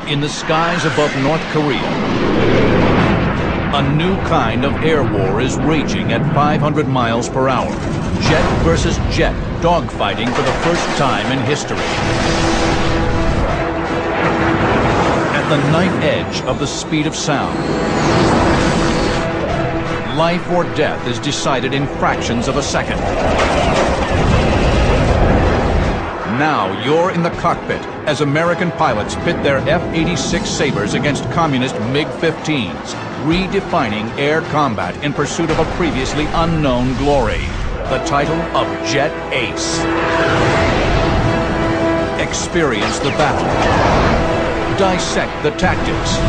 In the skies above North Korea, a new kind of air war is raging at 500 miles per hour. Jet versus jet, dogfighting for the first time in history. At the knife edge of the speed of sound, life or death is decided in fractions of a second. Now you're in the cockpit as American pilots pit their F-86 Sabres against communist MiG-15s, redefining air combat in pursuit of a previously unknown glory, the title of Jet Ace. Experience the battle. Dissect the tactics.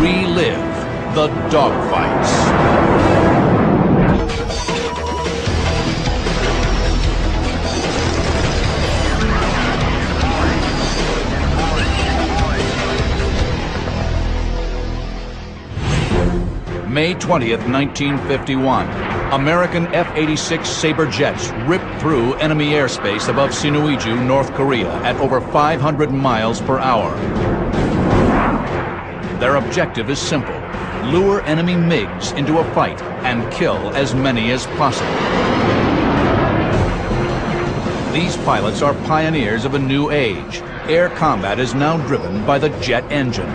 Relive the dogfights. May 20th, 1951, American F-86 Sabre jets ripped through enemy airspace above Sinuiju, North Korea at over 500 miles per hour. Their objective is simple: lure enemy MiGs into a fight and kill as many as possible. These pilots are pioneers of a new age. Air combat is now driven by the jet engine.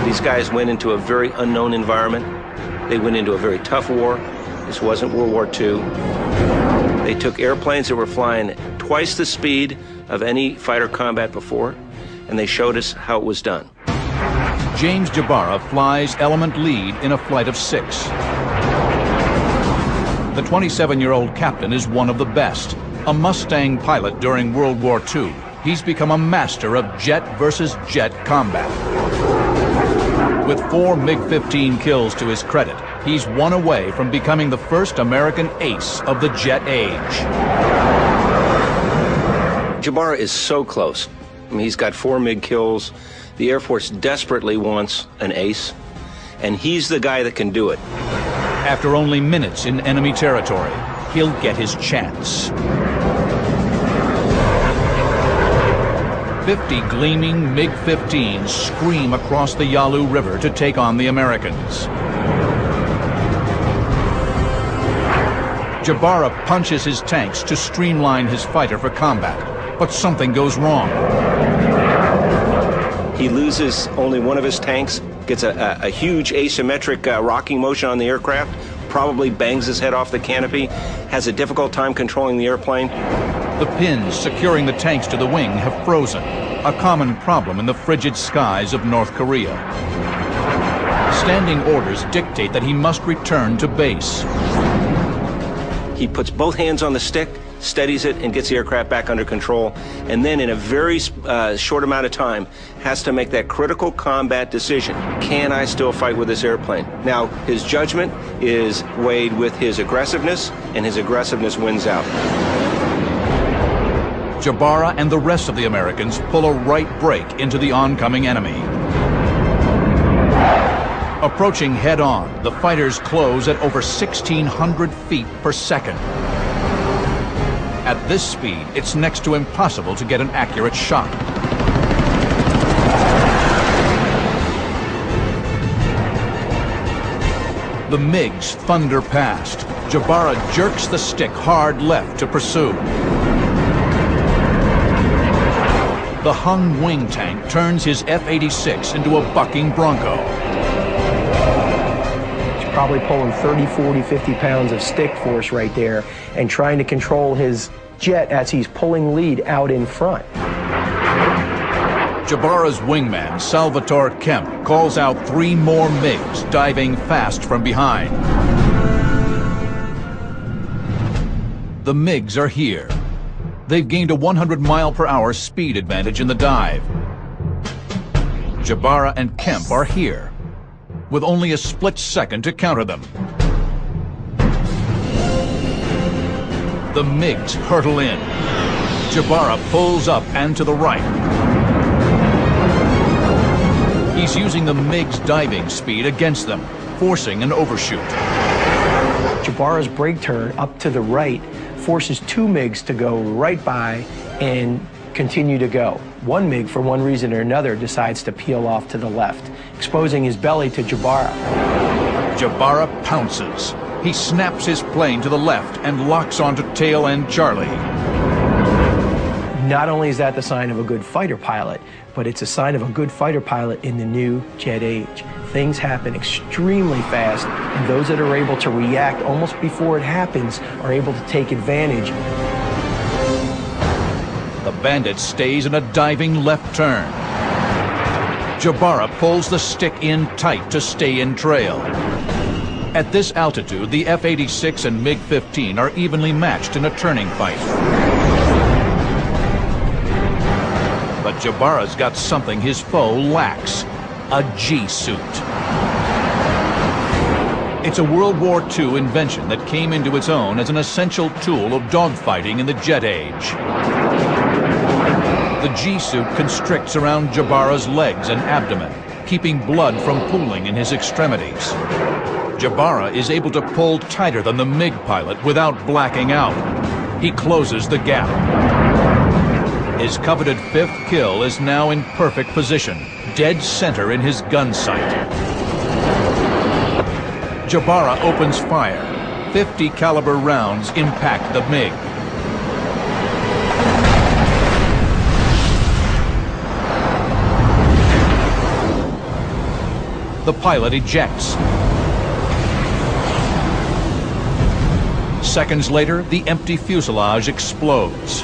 These guys went into a very unknown environment. They went into a very tough war. This wasn't World War II. They took airplanes that were flying twice the speed of any fighter combat before, and they showed us how it was done. James Jabara flies element lead in a flight of 6. The 27-year-old captain is one of the best. A Mustang pilot during World War II, he's become a master of jet versus jet combat. With 4 MiG-15 kills to his credit, he's one away from becoming the first American ace of the jet age. Jabara is so close. I mean, he's got 4 MiG kills. The Air Force desperately wants an ace, and he's the guy that can do it. After only minutes in enemy territory, he'll get his chance. 50 gleaming MiG-15s scream across the Yalu River to take on the Americans. Jabara punches his tanks to streamline his fighter for combat, but something goes wrong. He loses only one of his tanks, gets a huge asymmetric rocking motion on the aircraft, probably bangs his head off the canopy, has a difficult time controlling the airplane. The pins securing the tanks to the wing have frozen, a common problem in the frigid skies of North Korea. Standing orders dictate that he must return to base. He puts both hands on the stick, steadies it, and gets the aircraft back under control, and then in a very short amount of time has to make that critical combat decision. Can I still fight with this airplane? Now, his judgment is weighed with his aggressiveness, and his aggressiveness wins out. Jabara and the rest of the Americans pull a right break into the oncoming enemy. Approaching head-on, the fighters close at over 1,600 feet per second. At this speed, it's next to impossible to get an accurate shot. The MiGs thunder past. Jabara jerks the stick hard left to pursue. The Hung wing tank turns his F-86 into a bucking Bronco. He's probably pulling 30, 40, 50 pounds of stick force right there and trying to control his jet as he's pulling lead out in front. Jabara's wingman, Salvatore Kemp, calls out 3 more MiGs diving fast from behind. The MiGs are here. They've gained a 100-mile-per-hour speed advantage in the dive. Jabara and Kemp are here, with only a split second to counter them. The MiGs hurtle in. Jabara pulls up and to the right. He's using the MiG's diving speed against them, forcing an overshoot. Jabara's brake turn up to the right forces two MiGs to go right by and continue to go. One MiG, for one reason or another, decides to peel off to the left, exposing his belly to Jabara. Jabara pounces. He snaps his plane to the left and locks onto tail end Charlie. Not only is that the sign of a good fighter pilot, but it's a sign of a good fighter pilot in the new jet age. Things happen extremely fast, and those that are able to react almost before it happens are able to take advantage. The bandit stays in a diving left turn. Jabara pulls the stick in tight to stay in trail. At this altitude, the F-86 and MiG-15 are evenly matched in a turning fight. But Jabara's got something his foe lacks: a G-suit. It's a World War II invention that came into its own as an essential tool of dogfighting in the jet age. The G-suit constricts around Jabara's legs and abdomen, keeping blood from pooling in his extremities. Jabara is able to pull tighter than the MiG pilot without blacking out. He closes the gap. His coveted fifth kill is now in perfect position, dead center in his gun sight. Jabara opens fire. 50 caliber rounds impact the MiG. The pilot ejects. Seconds later, the empty fuselage explodes.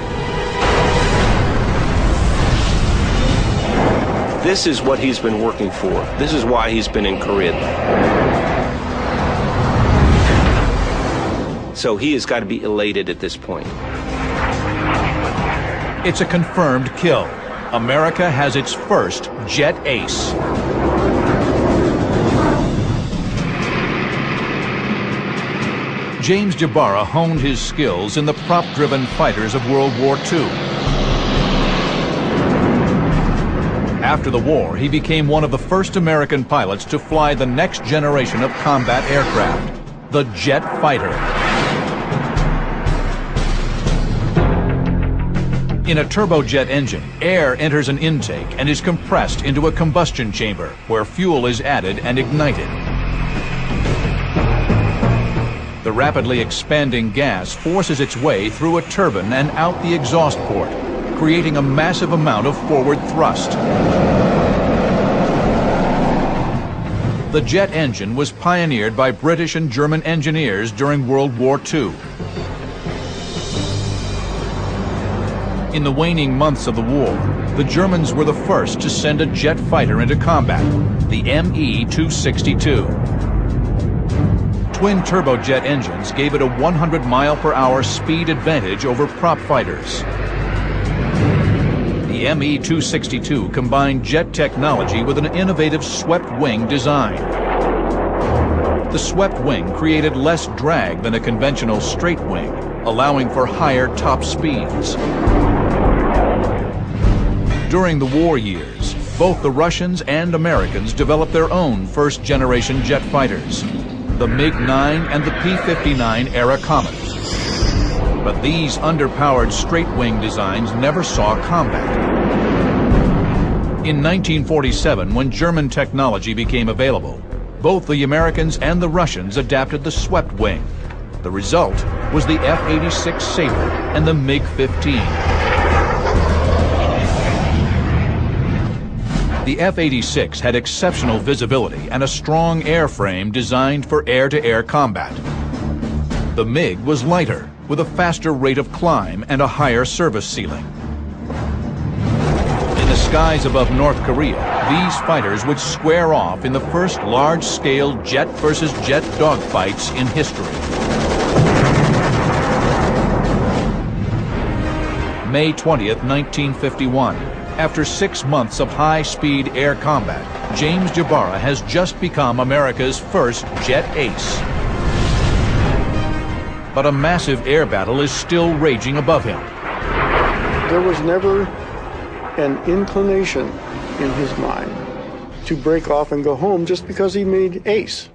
This is what he's been working for. This is why he's been in Korea. So he has got to be elated at this point. It's a confirmed kill. America has its first jet ace. James Jabara honed his skills in the prop-driven fighters of World War II. After the war, he became one of the first American pilots to fly the next generation of combat aircraft, the jet fighter. In a turbojet engine, air enters an intake and is compressed into a combustion chamber, where fuel is added and ignited. The rapidly expanding gas forces its way through a turbine and out the exhaust port, creating a massive amount of forward thrust. The jet engine was pioneered by British and German engineers during World War II. In the waning months of the war, the Germans were the first to send a jet fighter into combat, the Me-262. Twin turbojet engines gave it a 100-mile-per-hour speed advantage over prop fighters. The Me-262 combined jet technology with an innovative swept-wing design. The swept wing created less drag than a conventional straight wing, allowing for higher top speeds. During the war years, both the Russians and Americans developed their own first-generation jet fighters, the MiG-9 and the P-59 era Comet. But these underpowered straight-wing designs never saw combat. In 1947, when German technology became available, both the Americans and the Russians adapted the swept wing. The result was the F-86 Sabre and the MiG-15. The F-86 had exceptional visibility and a strong airframe designed for air-to-air combat. The MiG was lighter, with a faster rate of climb and a higher service ceiling. In the skies above North Korea, these fighters would square off in the first large-scale jet versus jet dogfights in history. May 20th, 1951. After 6 months of high-speed air combat, James Jabara has just become America's first jet ace. But a massive air battle is still raging above him. There was never an inclination in his mind to break off and go home just because he made ace.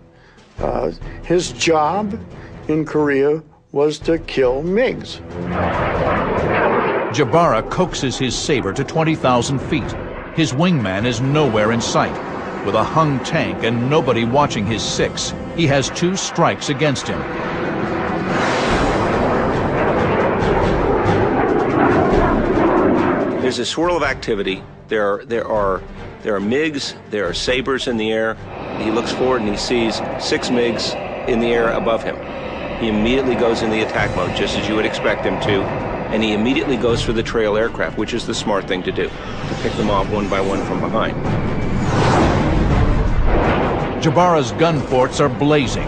His job in Korea was to kill MiGs. Jabara coaxes his saber to 20,000 feet. His wingman is nowhere in sight. With a Hung tank and nobody watching his 6, he has 2 strikes against him. There's a swirl of activity. There are MiGs, there are sabers in the air. He looks forward and he sees 6 MiGs in the air above him. He immediately goes in the attack mode, just as you would expect him to, and he immediately goes for the trail aircraft, which is the smart thing to do, to pick them off one by one from behind. Jabara's gun ports are blazing.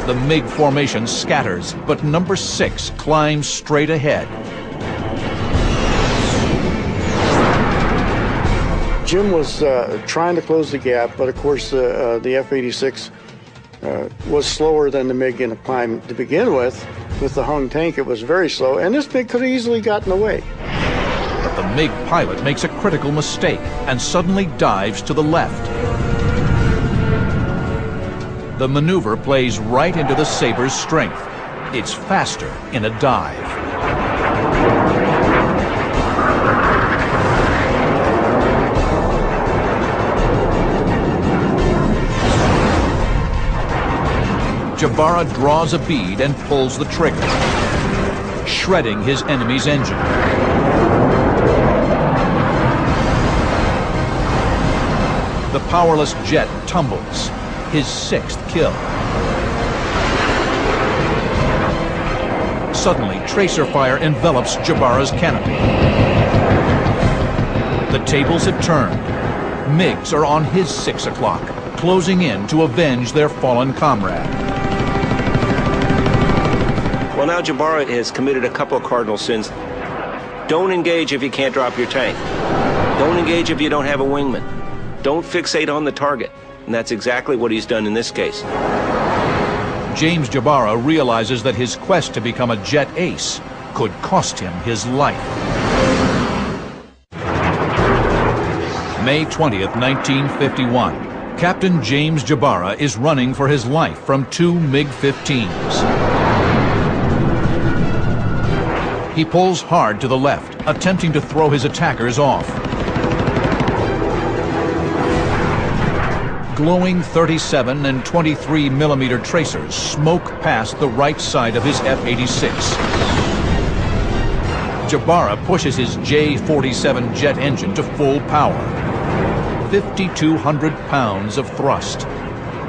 The MiG formation scatters, but number 6 climbs straight ahead. Jim was trying to close the gap, but of course the F-86 was slower than the MiG in the climb to begin with. With the Hung tank, it was very slow, and this MiG could have easily gotten away. But the MiG pilot makes a critical mistake and suddenly dives to the left. The maneuver plays right into the Saber's strength. It's faster in a dive. Jabara draws a bead and pulls the trigger, shredding his enemy's engine. The powerless jet tumbles, his 6th kill. Suddenly, tracer fire envelops Jabara's canopy. The tables have turned. MiGs are on his 6 o'clock, closing in to avenge their fallen comrade. Well, now Jabara has committed a couple of cardinal sins. Don't engage if you can't drop your tank. Don't engage if you don't have a wingman. Don't fixate on the target. And that's exactly what he's done in this case. James Jabara realizes that his quest to become a jet ace could cost him his life. May 20th, 1951. Captain James Jabara is running for his life from 2 MiG-15s. He pulls hard to the left, attempting to throw his attackers off. Glowing 37 and 23 millimeter tracers smoke past the right side of his F-86. Jabara pushes his J-47 jet engine to full power. 5,200 pounds of thrust.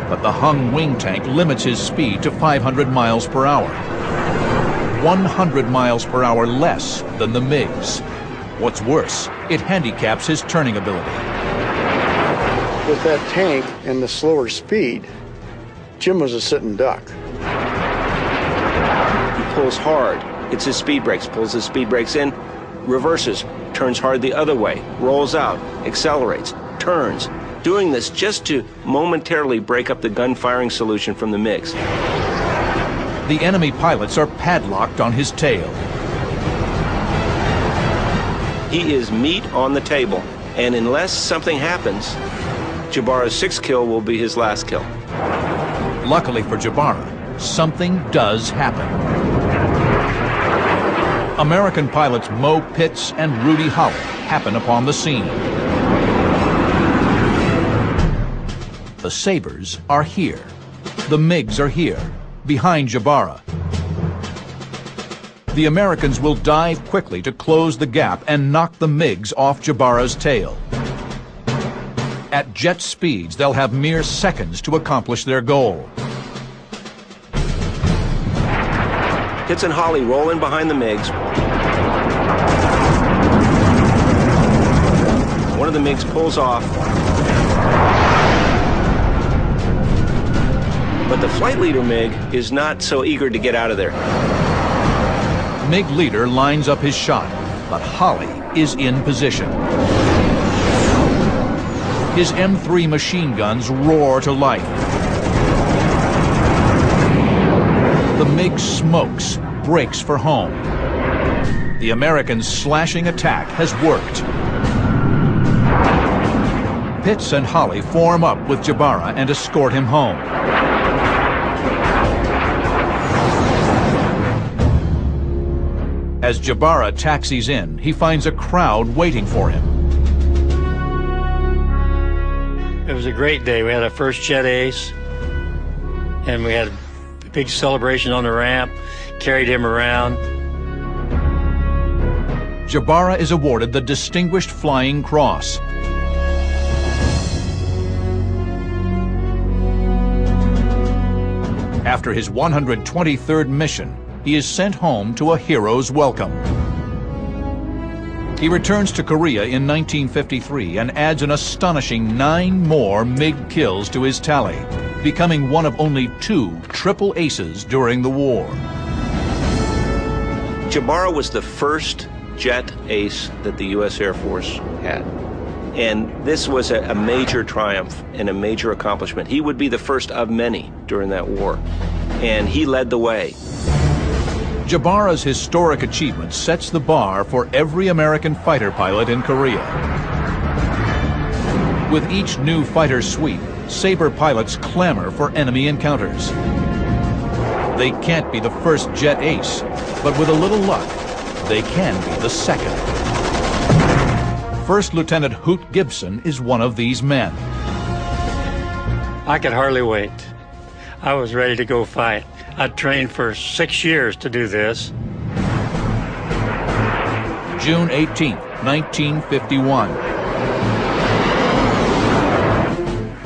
But the Hung wing tank limits his speed to 500 miles per hour. 100 miles per hour less than the MiGs. What's worse, it handicaps his turning ability. With that tank and the slower speed, Jim was a sitting duck. He pulls hard, hits his speed brakes, pulls his speed brakes in, reverses, turns hard the other way, rolls out, accelerates, turns, doing this just to momentarily break up the gun-firing solution from the MiGs. The enemy pilots are padlocked on his tail. He is meat on the table, and unless something happens, Jabara's 6th kill will be his last kill. Luckily for Jabara, something does happen. American pilots Mo Pitts and Rudy Howell happen upon the scene. The Sabres are here. The MiGs are here, behind Jabara. The Americans will dive quickly to close the gap and knock the MiGs off Jabara's tail. At jet speeds, they'll have mere seconds to accomplish their goal. Pitts and Holly roll in behind the MiGs. One of the MiGs pulls off. But the flight leader MiG is not so eager to get out of there. MiG leader lines up his shot, but Holly is in position. His M3 machine guns roar to life. The MiG smokes, breaks for home. The Americans' slashing attack has worked. Pitts and Holly form up with Jabara and escort him home. As Jabara taxis in, he finds a crowd waiting for him. It was a great day. We had our first jet ace, and we had a big celebration on the ramp, carried him around. Jabara is awarded the Distinguished Flying Cross. After his 123rd mission, he is sent home to a hero's welcome. He returns to Korea in 1953 and adds an astonishing 9 more MiG kills to his tally, becoming one of only 2 triple aces during the war. Jabara was the first jet ace that the U.S. Air Force had. And this was a major triumph and a major accomplishment. He would be the first of many during that war, and he led the way. Jabara's historic achievement sets the bar for every American fighter pilot in Korea. With each new fighter sweep, Sabre pilots clamor for enemy encounters. They can't be the first jet ace, but with a little luck, they can be the second. First Lieutenant Hoot Gibson is one of these men. I could hardly wait. I was ready to go fight. I'd trained for 6 years to do this. June 18, 1951.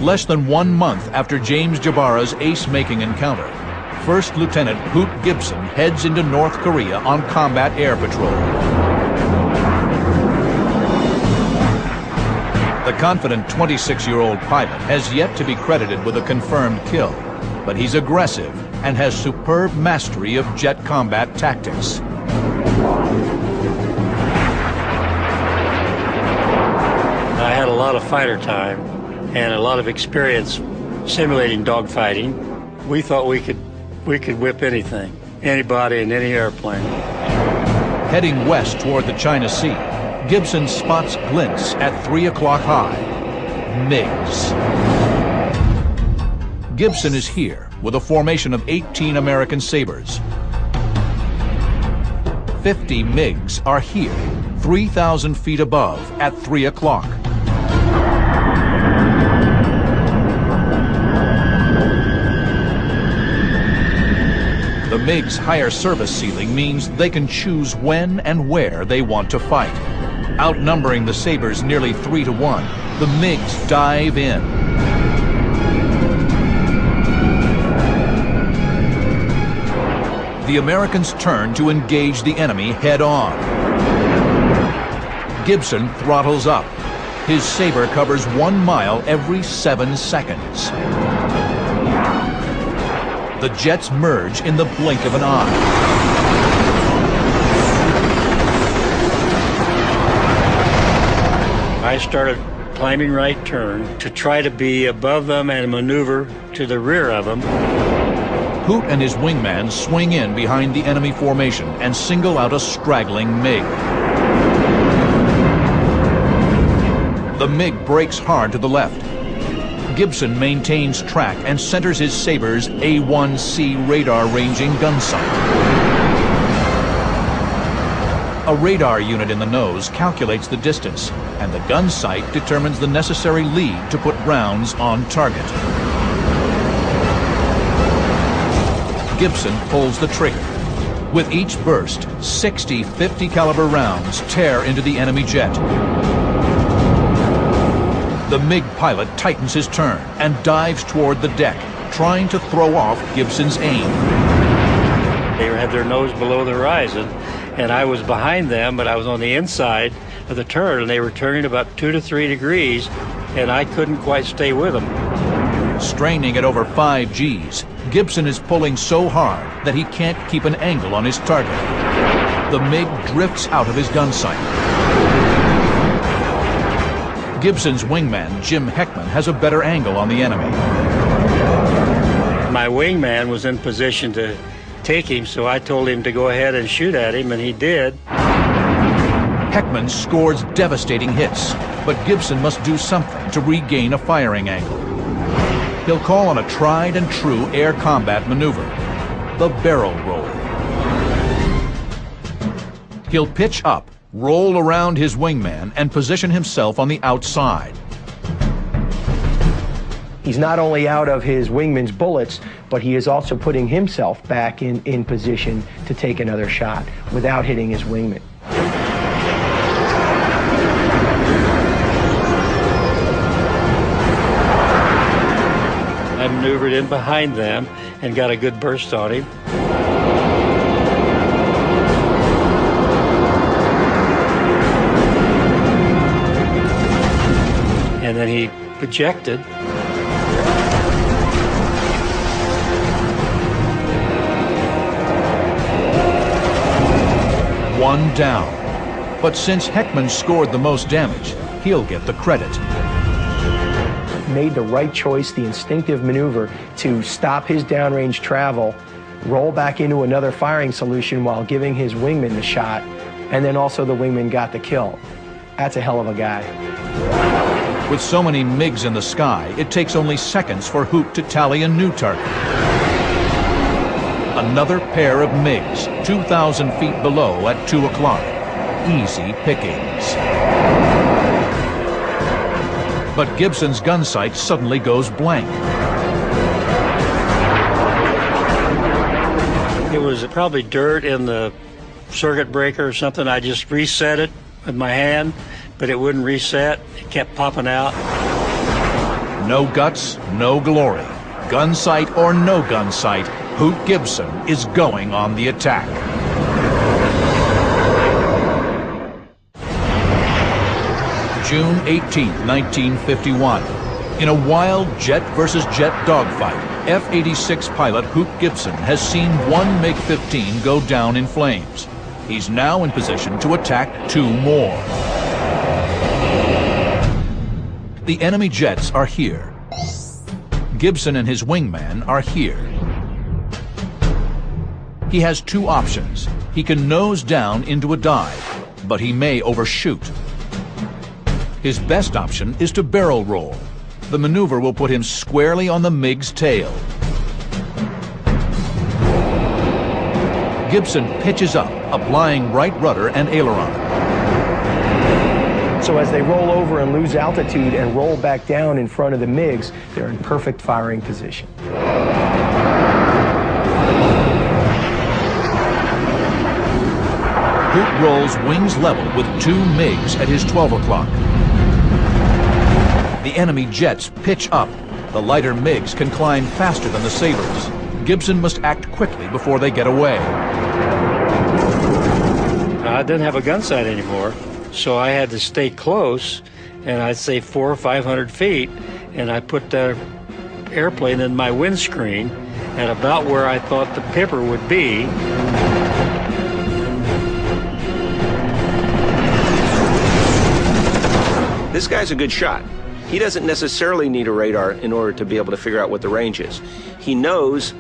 Less than 1 month after James Jabara's ace-making encounter, First Lieutenant Hoot Gibson heads into North Korea on combat air patrol. The confident 26-year-old pilot has yet to be credited with a confirmed kill, but he's aggressive and has superb mastery of jet combat tactics. I had a lot of fighter time and a lot of experience simulating dogfighting. We thought we could whip anything, anybody in any airplane. Heading west toward the China Sea, Gibson spots glints at 3 o'clock high. MiGs. Gibson is here with a formation of 18 American Sabres. 50 MiGs are here, 3,000 feet above at 3 o'clock. The MiGs' higher service ceiling means they can choose when and where they want to fight. Outnumbering the Sabres nearly 3 to 1, the MiGs dive in. The Americans turn to engage the enemy head-on. Gibson throttles up. His Sabre covers 1 mile every 7 seconds. The jets merge in the blink of an eye. I started climbing right turn to try to be above them and maneuver to the rear of them. Hoot and his wingman swing in behind the enemy formation and single out a straggling MiG. The MiG brakes hard to the left. Gibson maintains track and centers his Sabre's A1C radar-ranging gun sight. A radar unit in the nose calculates the distance, and the gun sight determines the necessary lead to put rounds on target. Gibson pulls the trigger. With each burst, 60 .50 caliber rounds tear into the enemy jet. The MiG pilot tightens his turn and dives toward the deck, trying to throw off Gibson's aim. They had their nose below the horizon, and I was behind them, but I was on the inside of the turret, and they were turning about 2 to 3 degrees, and I couldn't quite stay with them. Straining at over 5 Gs, Gibson is pulling so hard that he can't keep an angle on his target. The MiG drifts out of his gun sight. Gibson's wingman, Jim Heckman, has a better angle on the enemy. My wingman was in position to take him, so I told him to go ahead and shoot at him, and he did. Heckman scores devastating hits, but Gibson must do something to regain a firing angle. He'll call on a tried and true air combat maneuver, the barrel roll. He'll pitch up, roll around his wingman, and position himself on the outside. He's not only out of his wingman's bullets, but he is also putting himself back in position to take another shot without hitting his wingman. I maneuvered in behind them and got a good burst on him. And then he ejected. One down. But since Heckman scored the most damage, he'll get the credit. Made the right choice, the instinctive maneuver to stop his downrange travel, roll back into another firing solution while giving his wingman the shot, and then also the wingman got the kill. That's a hell of a guy. With so many MiGs in the sky, it takes only seconds for Hoot to tally a new target. Another pair of MiGs, 2,000 feet below at 2 o'clock. Easy pickings. But Gibson's gun sight suddenly goes blank. It was probably dirt in the circuit breaker or something. I just reset it with my hand, but it wouldn't reset. It kept popping out. No guts, no glory. Gun sight or no gun sight, Hoot Gibson is going on the attack. June 18, 1951. In a wild jet versus jet dogfight, F-86 pilot Hoot Gibson has seen one MiG-15 go down in flames. He's now in position to attack 2 more. The enemy jets are here. Gibson and his wingman are here. He has 2 options. He can nose down into a dive, but he may overshoot. His best option is to barrel roll. The maneuver will put him squarely on the MiG's tail. Gibson pitches up, applying right rudder and aileron. So as they roll over and lose altitude and roll back down in front of the MiGs, they're in perfect firing position. Hoot rolls wings level with 2 MiGs at his 12 o'clock. The enemy jets pitch up. The lighter MiGs can climb faster than the Sabres. Gibson must act quickly before they get away. I didn't have a gun sight anymore, so I had to stay close, and I'd say 400 or 500 feet, and I put the airplane in my windscreen at about where I thought the pipper would be. This guy's a good shot. He doesn't necessarily need a radar in order to be able to figure out what the range is. He knows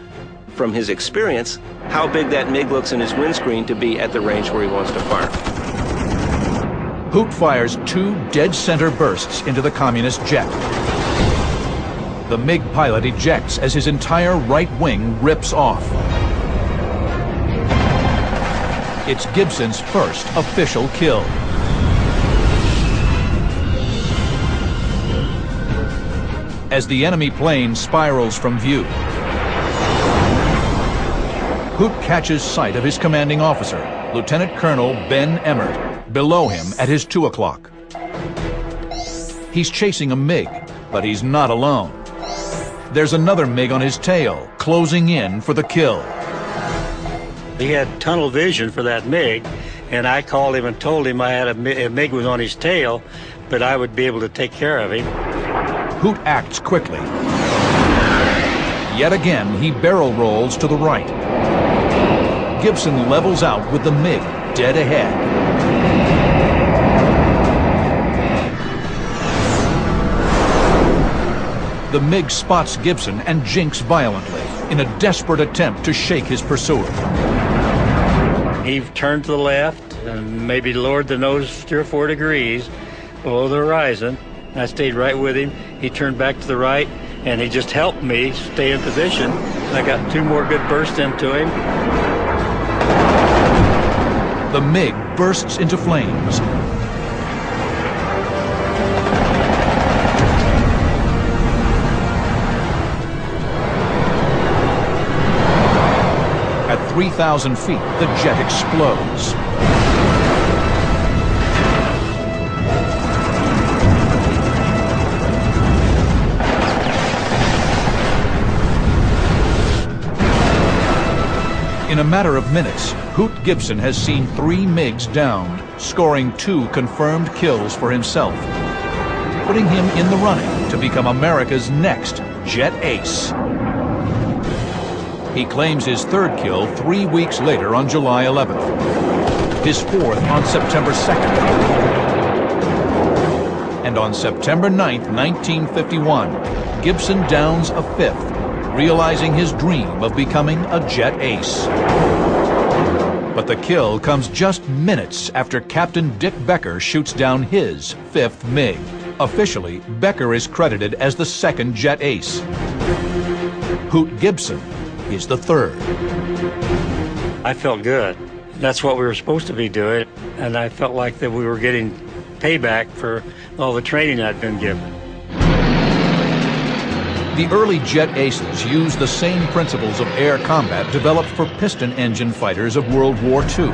from his experience how big that MiG looks in his windscreen to be at the range where he wants to fire. Hoot fires 2 dead center bursts into the communist jet. The MiG pilot ejects as his entire right wing rips off. It's Gibson's first official kill. As the enemy plane spirals from view, Hoot catches sight of his commanding officer, Lieutenant Colonel Ben Emmert, below him at his 2 o'clock. He's chasing a MiG, but he's not alone. There's another MiG on his tail, closing in for the kill. He had tunnel vision for that MiG, and I called him and told him I had a MiG was on his tail, but I would be able to take care of him. Hoot acts quickly. Yet again, he barrel rolls to the right. Gibson levels out with the MiG dead ahead. The MiG spots Gibson and jinks violently in a desperate attempt to shake his pursuer. He turned to the left and maybe lowered the nose 3 or 4 degrees below the horizon. I stayed right with him. He turned back to the right, and he just helped me stay in position. I got 2 more good bursts into him. The MiG bursts into flames. At 3,000 feet, the jet explodes. In a matter of minutes, Hoot Gibson has seen 3 MiGs downed, scoring 2 confirmed kills for himself, putting him in the running to become America's next jet ace. He claims his 3rd kill 3 weeks later on July 11th, his 4th on September 2nd, and on September 9th, 1951, Gibson downs a 5th, realizing his dream of becoming a jet ace. But the kill comes just minutes after Captain Dick Becker shoots down his 5th MiG. Officially, Becker is credited as the 2nd jet ace. Hoot Gibson is the 3rd. I felt good. That's what we were supposed to be doing, and I felt like that we were getting payback for all the training I'd been given. The early jet aces used the same principles of air combat developed for piston engine fighters of World War II.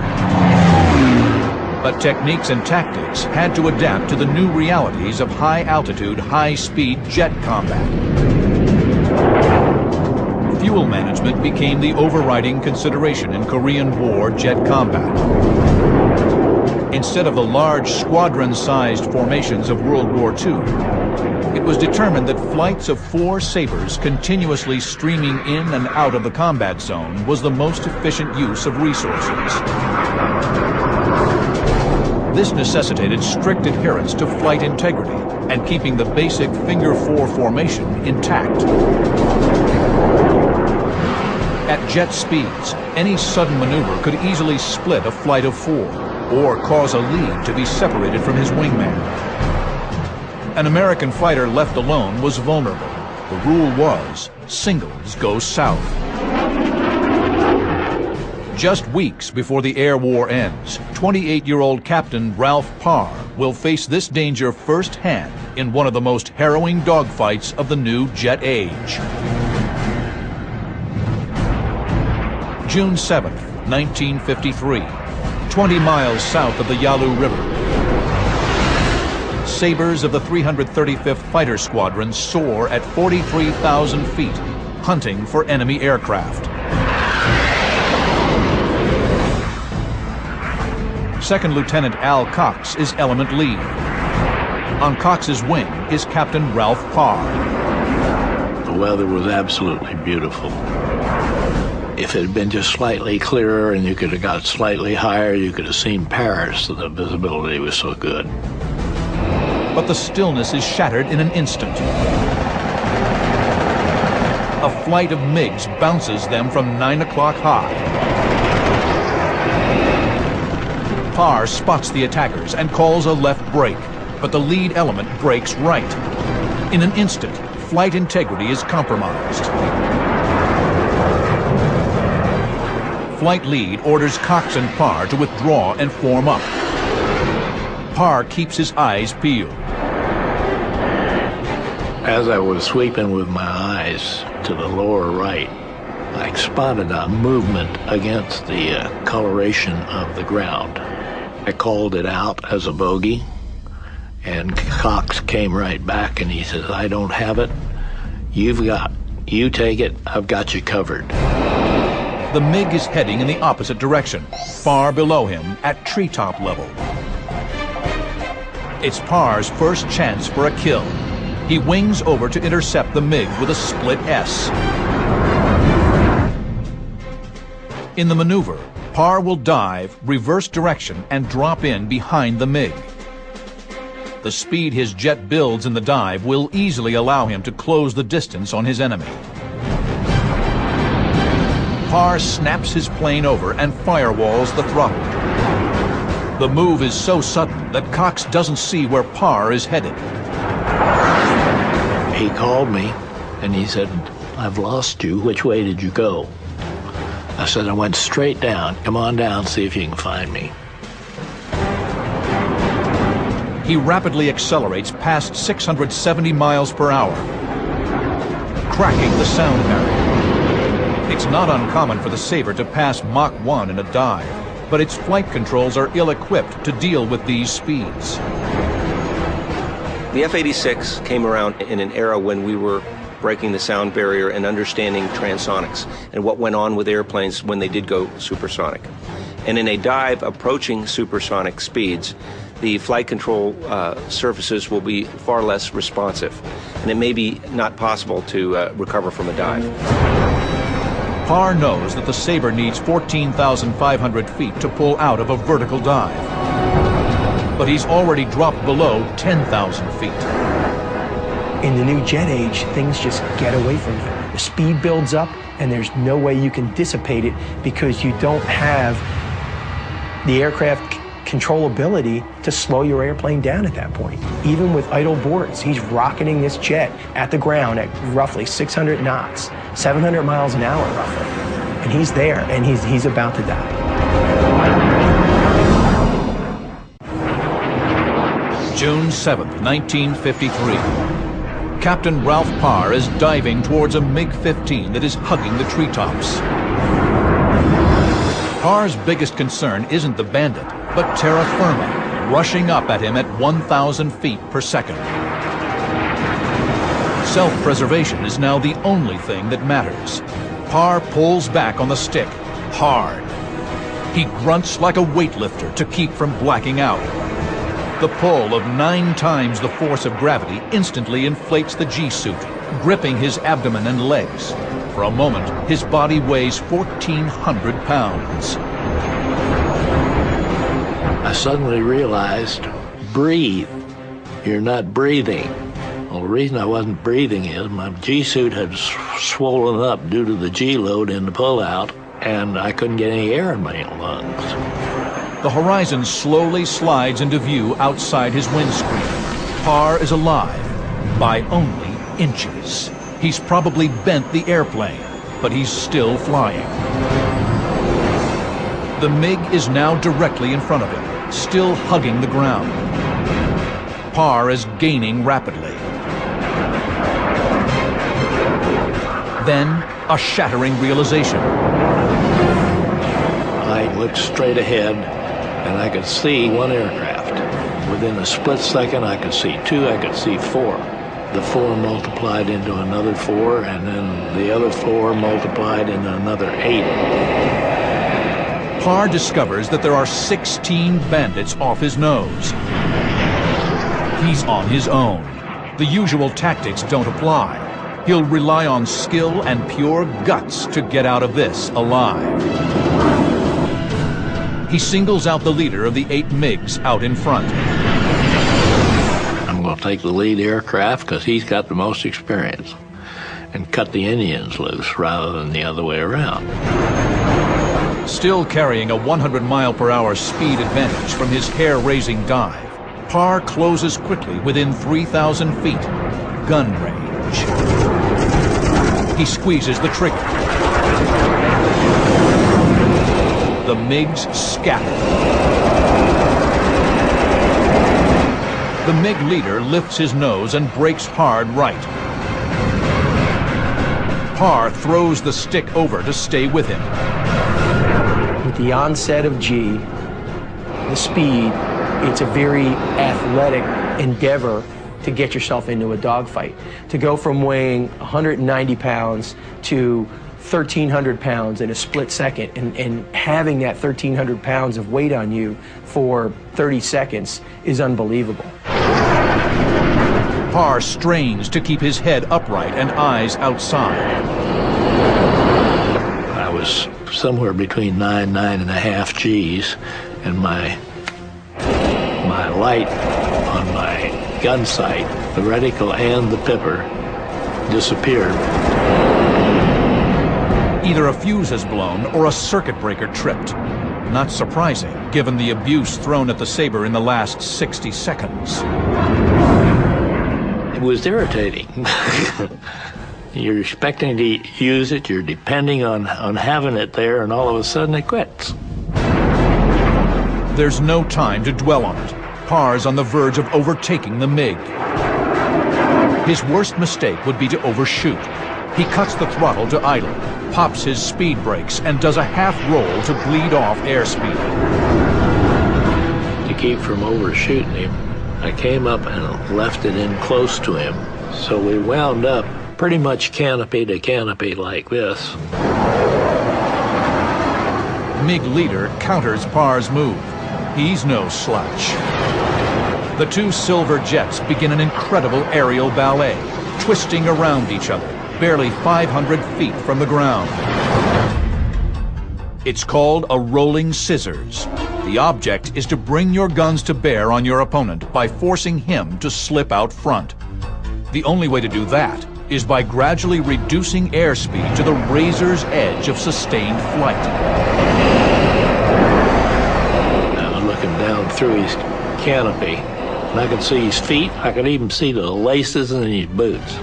But techniques and tactics had to adapt to the new realities of high-altitude, high-speed jet combat. Fuel management became the overriding consideration in Korean War jet combat. Instead of the large squadron-sized formations of World War II, it was determined that flights of 4 Sabres continuously streaming in and out of the combat zone was the most efficient use of resources. This necessitated strict adherence to flight integrity and keeping the basic finger-4 formation intact. At jet speeds, any sudden maneuver could easily split a flight of 4 or cause a lead to be separated from his wingman. An American fighter left alone was vulnerable. The rule was, singles go south. Just weeks before the air war ends, 28-year-old Captain Ralph Parr will face this danger firsthand in one of the most harrowing dogfights of the new jet age. June 7th, 1953, 20 miles south of the Yalu River. Sabres of the 335th Fighter Squadron soar at 43,000 feet, hunting for enemy aircraft. Second Lieutenant Al Cox is element lead. On Cox's wing is Captain Ralph Parr. The weather was absolutely beautiful. If it had been just slightly clearer and you could have got slightly higher, you could have seen Paris. The visibility was so good. But the stillness is shattered in an instant. A flight of MiGs bounces them from 9 o'clock high. Parr spots the attackers and calls a left brake, but the lead element brakes right. In an instant, flight integrity is compromised. Flight lead orders Cox and Parr to withdraw and form up. Parr keeps his eyes peeled. As I was sweeping with my eyes to the lower right, I spotted a movement against the coloration of the ground. I called it out as a bogey, and Cox came right back and he says, "I don't have it. You take it. I've got you covered." The MiG is heading in the opposite direction, far below him at treetop level. It's Parr's first chance for a kill. He wings over to intercept the MiG with a split S. In the maneuver, Parr will dive, reverse direction, and drop in behind the MiG. The speed his jet builds in the dive will easily allow him to close the distance on his enemy. Parr snaps his plane over and firewalls the throttle. The move is so sudden that Cox doesn't see where Parr is headed. He called me and he said, "I've lost you. Which way did you go?" I said, "I went straight down. Come on down, see if you can find me." He rapidly accelerates past 670 miles per hour, cracking the sound barrier. It's not uncommon for the Sabre to pass Mach 1 in a dive, but its flight controls are ill-equipped to deal with these speeds. The F-86 came around in an era when we were breaking the sound barrier and understanding transonics and what went on with airplanes when they did go supersonic. And in a dive approaching supersonic speeds, the flight control surfaces will be far less responsive, and it may be not possible to recover from a dive. Parr knows that the Sabre needs 14,500 feet to pull out of a vertical dive, but he's already dropped below 10,000 feet. In the new jet age, things just get away from you. The speed builds up, and there's no way you can dissipate it because you don't have the aircraft controllability to slow your airplane down at that point. Even with idle boards, he's rocketing this jet at the ground at roughly 600 knots, 700 miles an hour roughly. And he's there, and he's about to die. June 7th, 1953. Captain Ralph Parr is diving towards a MiG-15 that is hugging the treetops. Parr's biggest concern isn't the Bandit, but terra firma, rushing up at him at 1,000 feet per second. Self-preservation is now the only thing that matters. Parr pulls back on the stick, hard. He grunts like a weightlifter to keep from blacking out. The pull of 9 times the force of gravity instantly inflates the G-suit, gripping his abdomen and legs. For a moment, his body weighs 1,400 pounds. I suddenly realized, breathe. You're not breathing. Well, the reason I wasn't breathing is my G-suit had swollen up due to the G-load in the pullout, and I couldn't get any air in my lungs. The horizon slowly slides into view outside his windscreen. Parr is alive by only inches. He's probably bent the airplane, but he's still flying. The MiG is now directly in front of him, still hugging the ground. Parr is gaining rapidly. Then, a shattering realization. I looked straight ahead, and I could see one aircraft. Within a split second, I could see 2, I could see 4. The 4 multiplied into another 4, and then the other 4 multiplied into another 8. Parr discovers that there are 16 bandits off his nose. He's on his own. The usual tactics don't apply. He'll rely on skill and pure guts to get out of this alive. He singles out the leader of the 8 MiGs out in front. I'm going to take the lead aircraft because he's got the most experience and cut the Indians loose rather than the other way around. Still carrying a 100-mile-per-hour speed advantage from his hair-raising dive, Parr closes quickly within 3,000 feet. Gun range. He squeezes the trigger. The MiGs scatter. The MiG leader lifts his nose and brakes hard right. Parr throws the stick over to stay with him. With the onset of G, the speed, it's a very athletic endeavor to get yourself into a dogfight. To go from weighing 190 pounds to 1,300 pounds in a split second, and having that 1,300 pounds of weight on you for 30 seconds is unbelievable. Parr strains to keep his head upright and eyes outside. I was somewhere between 9.5 Gs, and my light on my gun sight, the reticle and the pipper, disappeared. Either a fuse has blown or a circuit breaker tripped. Not surprising, given the abuse thrown at the Sabre in the last 60 seconds. It was irritating. You're expecting to use it, you're depending on having it there, and all of a sudden it quits. There's no time to dwell on it. Par's on the verge of overtaking the MiG. His worst mistake would be to overshoot. He cuts the throttle to idle, pops his speed brakes, and does a half roll to bleed off airspeed. To keep from overshooting him, I came up and left it in close to him. So we wound up pretty much canopy to canopy like this. MiG leader counters Par's move. He's no slouch. The two silver jets begin an incredible aerial ballet, twisting around each other, barely 500 feet from the ground. It's called a rolling scissors. The object is to bring your guns to bear on your opponent by forcing him to slip out front. The only way to do that is by gradually reducing airspeed to the razor's edge of sustained flight. Now I'm looking down through his canopy, and I could see his feet. I could even see the laces in his boots.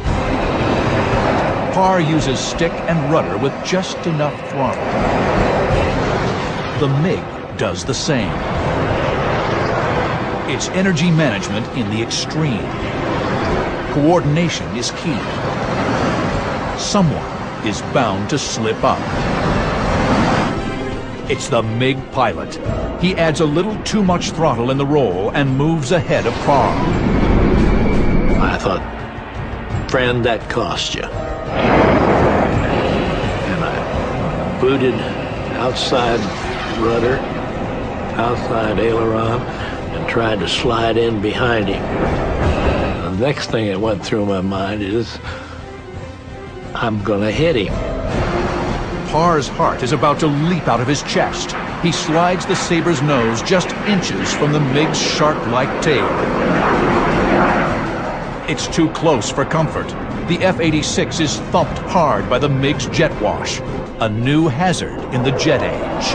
Par uses stick and rudder with just enough throttle. The MiG does the same. It's energy management in the extreme. Coordination is key. Someone is bound to slip up. It's the MiG pilot. He adds a little too much throttle in the roll and moves ahead of Par. I thought, friend, that cost you. And I booted outside rudder, outside aileron, and tried to slide in behind him. The next thing that went through my mind is, I'm gonna hit him. Par's heart is about to leap out of his chest. He slides the Saber's nose just inches from the MiG's shark-like tail. It's too close for comfort. The F-86 is thumped hard by the MiG's jet wash, a new hazard in the jet age.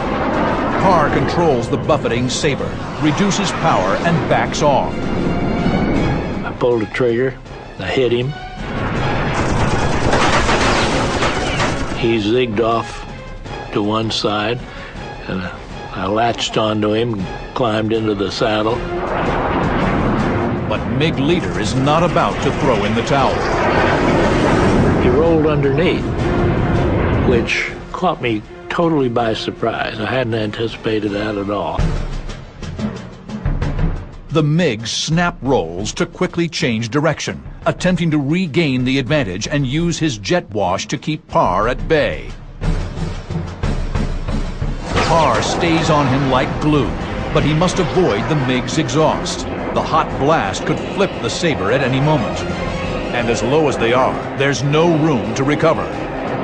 Par controls the buffeting Saber, reduces power, and backs off. I pulled the trigger, I hit him. He zigged off to one side, and I latched onto him, climbed into the saddle. But MiG leader is not about to throw in the towel. He rolled underneath, which caught me totally by surprise. I hadn't anticipated that at all. The MiG snap rolls to quickly change direction, attempting to regain the advantage and use his jet wash to keep Par at bay. Par stays on him like glue, but he must avoid the MiG's exhaust. The hot blast could flip the Saber at any moment. And as low as they are, there's no room to recover.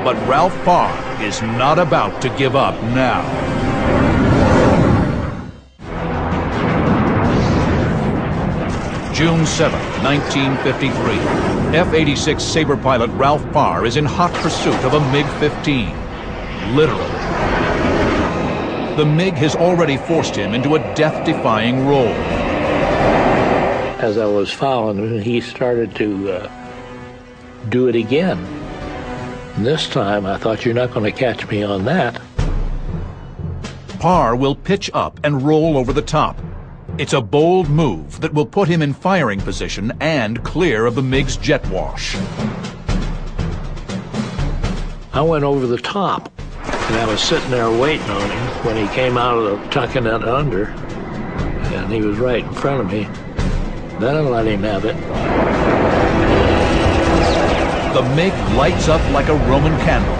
But Ralph Parr is not about to give up now. June 7, 1953. F-86 Sabre pilot Ralph Parr is in hot pursuit of a MiG-15. Literally. The MiG has already forced him into a death-defying roll. As I was following him, he started to do it again. And this time, I thought, you're not going to catch me on that. Parr will pitch up and roll over the top. It's a bold move that will put him in firing position and clear of the MiG's jet wash. I went over the top, and I was sitting there waiting on him when he came out of the tucking it under, and he was right in front of me. Then I let him have it. The MiG lights up like a Roman candle.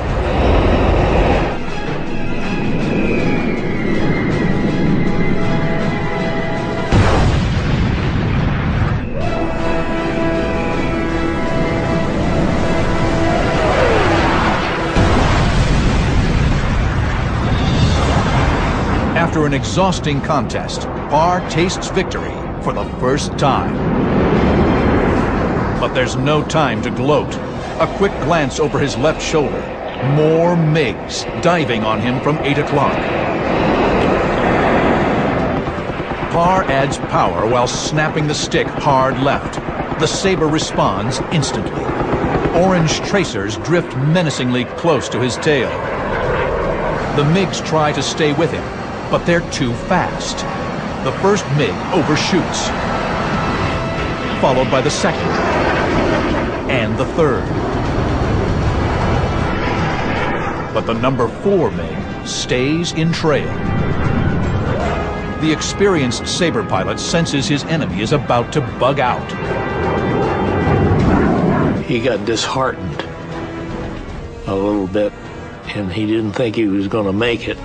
After an exhausting contest, Parr tastes victory for the first time. But there's no time to gloat. A quick glance over his left shoulder. More MiGs diving on him from 8 o'clock. Parr adds power while snapping the stick hard left. The Sabre responds instantly. Orange tracers drift menacingly close to his tail. The MiGs try to stay with him, but they're too fast. The first MiG overshoots, followed by the second and the third. But the number 4 MiG stays in trail. The experienced Sabre pilot senses his enemy is about to bug out. He got disheartened a little bit, and he didn't think he was going to make it.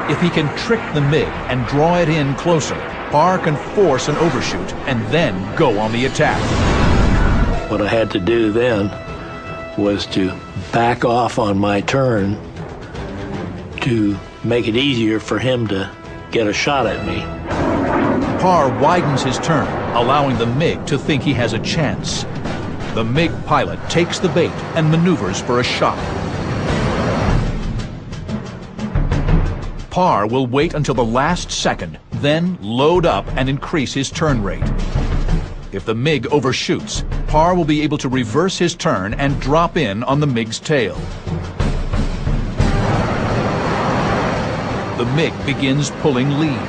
If he can trick the MiG and draw it in closer, Parr can force an overshoot and then go on the attack. What I had to do then was to back off on my turn to make it easier for him to get a shot at me. Parr widens his turn, allowing the MiG to think he has a chance. The MiG pilot takes the bait and maneuvers for a shot. Parr will wait until the last second, then load up and increase his turn rate. If the MiG overshoots, Parr will be able to reverse his turn and drop in on the MiG's tail. The MiG begins pulling lead.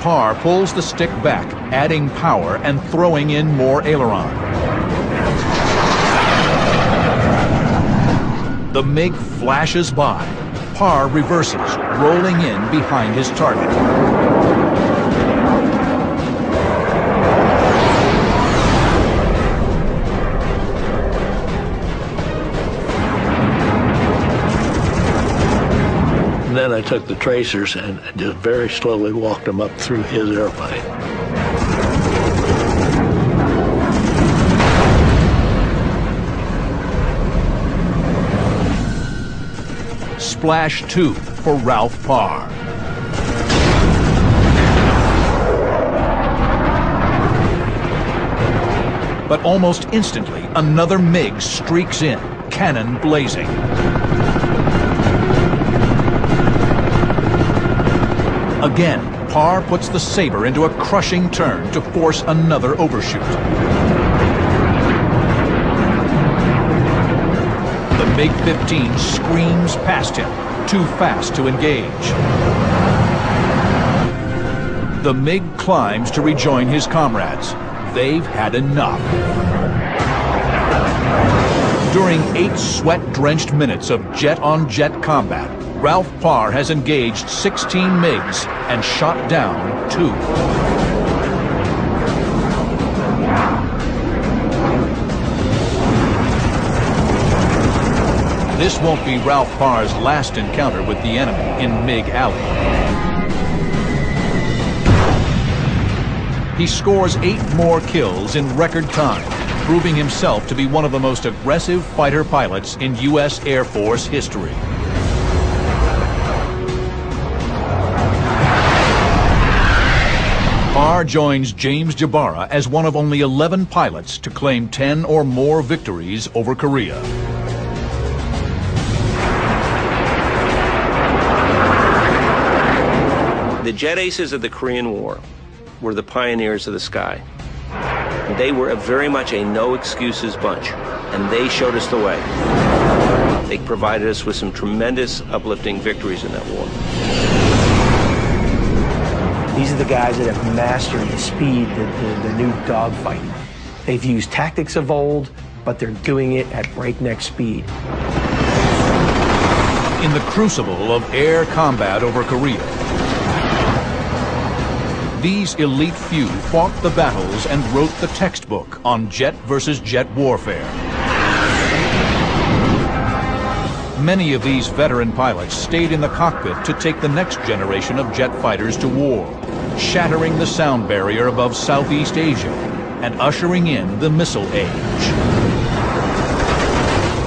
Parr pulls the stick back, adding power and throwing in more aileron. The MiG flashes by. Parr reverses, rolling in behind his target. And then I took the tracers and just very slowly walked them up through his airplane. Splash 2 for Ralph Parr. But almost instantly, another MiG streaks in, cannon blazing. Again, Parr puts the Sabre into a crushing turn to force another overshoot. The MiG-15 screams past him, too fast to engage. The MiG climbs to rejoin his comrades. They've had enough. During 8 sweat-drenched minutes of jet-on-jet combat, Ralph Parr has engaged 16 MiGs and shot down 2. This won't be Ralph Parr's last encounter with the enemy in MiG Alley. He scores 8 more kills in record time, proving himself to be one of the most aggressive fighter pilots in U.S. Air Force history. Parr joins James Jabara as one of only 11 pilots to claim 10 or more victories over Korea. The jet aces of the Korean War were the pioneers of the sky. They were very much a no-excuses bunch, and they showed us the way. They provided us with some tremendous uplifting victories in that war. These are the guys that have mastered the speed, the new dogfighting. They've used tactics of old, but they're doing it at breakneck speed. In the crucible of air combat over Korea, these elite few fought the battles and wrote the textbook on jet versus jet warfare. Many of these veteran pilots stayed in the cockpit to take the next generation of jet fighters to war, shattering the sound barrier above Southeast Asia and ushering in the missile age.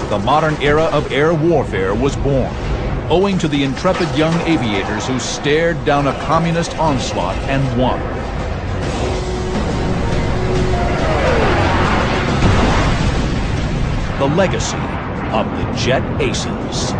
The modern era of air warfare was born, owing to the intrepid young aviators who stared down a communist onslaught and won. The legacy of the Jet Aces.